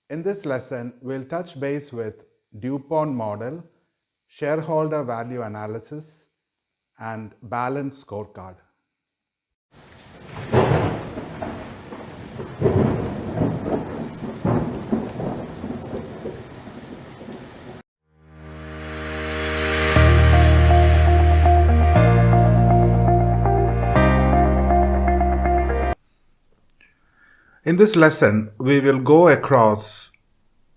In this lesson, we'll touch base with DuPont Model, Shareholder Value Analysis, and Balance Scorecard. In this lesson, we will go across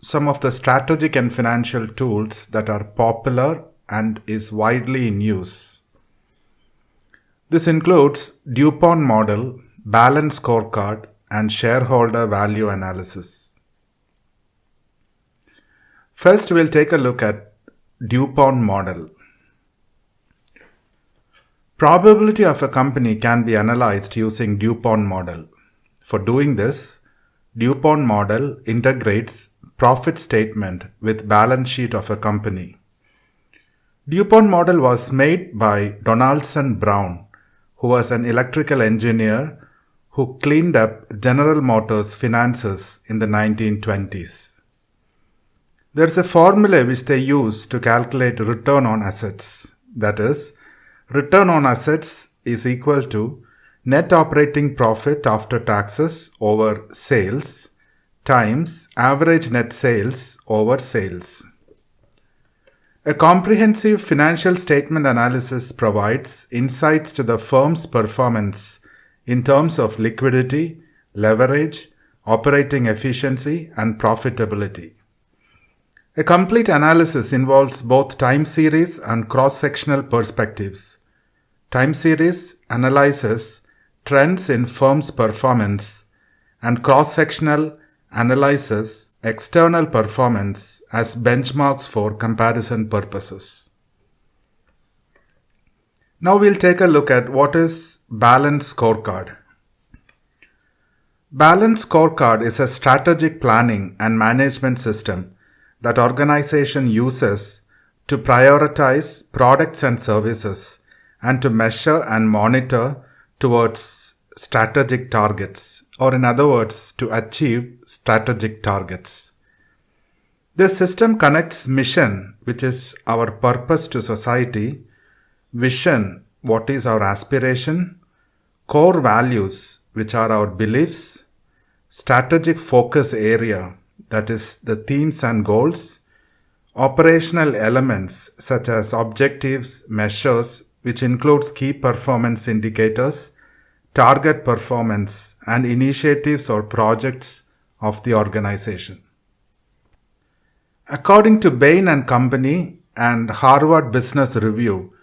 some of the strategic and financial tools that are popular and is widely in use. This includes DuPont Model, Balance Scorecard, and Shareholder Value Analysis. First, we'll take a look at DuPont Model. Probability of a company can be analyzed using DuPont Model. For doing this, DuPont Model integrates profit statement with balance sheet of a company. DuPont Model was made by Donaldson Brown, who was an electrical engineer who cleaned up General Motors' finances in the 1920s. There's a formula which they use to calculate return on assets. That is, return on assets is equal to net operating profit after taxes over sales times average net sales over sales. A comprehensive financial statement analysis provides insights to the firm's performance in terms of liquidity, leverage, operating efficiency, and profitability. A complete analysis involves both time series and cross-sectional perspectives. Time series analyzes trends in firm's performance, and cross-sectional analyzes external performance as benchmarks for comparison purposes. Now we'll take a look at what is Balance Scorecard. Balance Scorecard is a strategic planning and management system that organization uses to prioritize products and services and to measure and monitor towards strategic targets, or in other words, to achieve strategic targets. This system connects mission, which is our purpose to society, vision, what is our aspiration, core values, which are our beliefs, strategic focus area, that is the themes and goals, operational elements such as objectives, measures, which includes key performance indicators, target performance, and initiatives or projects of the organization. According to Bain & Company and Harvard Business Review,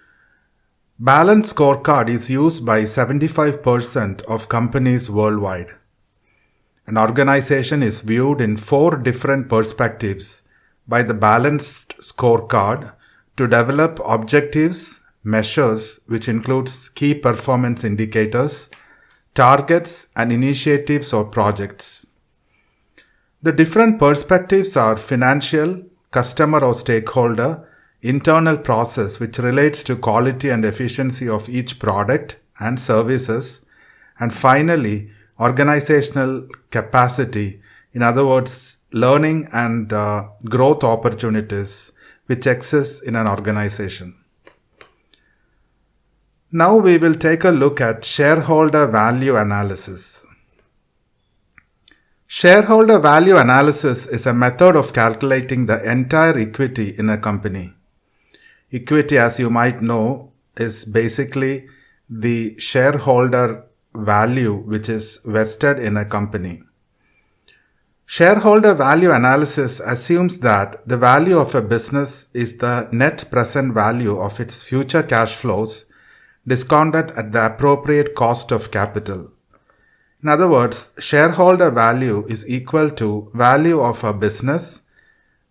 Balance Scorecard is used by 75% of companies worldwide. An organization is viewed in 4 different perspectives by the Balanced Scorecard to develop objectives, measures, which includes key performance indicators, targets, and initiatives or projects. The different perspectives are financial, customer or stakeholder, internal process, which relates to quality and efficiency of each product and services, and finally, organizational capacity, in other words, learning and growth opportunities which exist in an organization. Now we will take a look at shareholder value analysis. Shareholder value analysis is a method of calculating the entire equity in a company. Equity, as you might know, is basically the shareholder value which is vested in a company. Shareholder value analysis assumes that the value of a business is the net present value of its future cash flows discounted at the appropriate cost of capital. In other words, shareholder value is equal to value of a business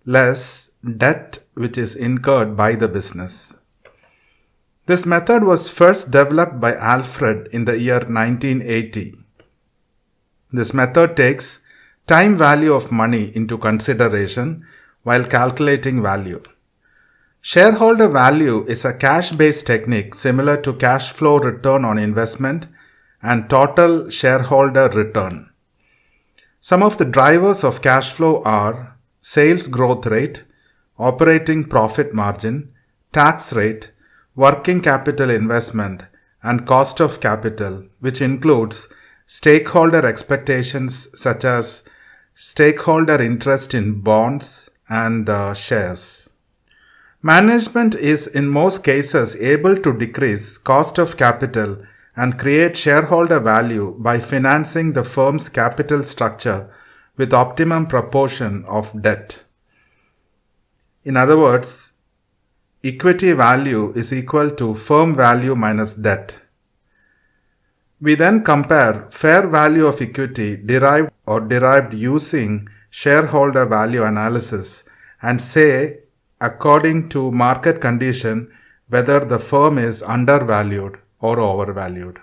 less debt which is incurred by the business. This method was first developed by Alfred in the year 1980. This method takes time value of money into consideration while calculating value. Shareholder value is a cash-based technique similar to cash flow return on investment and total shareholder return. Some of the drivers of cash flow are sales growth rate, operating profit margin, tax rate, working capital investment, and cost of capital, which includes stakeholder expectations such as stakeholder interest in bonds and shares. Management is in most cases able to decrease cost of capital and create shareholder value by financing the firm's capital structure with optimum proportion of debt. In other words, equity value is equal to firm value minus debt. We then compare fair value of equity derived using shareholder value analysis and say, according to market condition, whether the firm is undervalued or overvalued.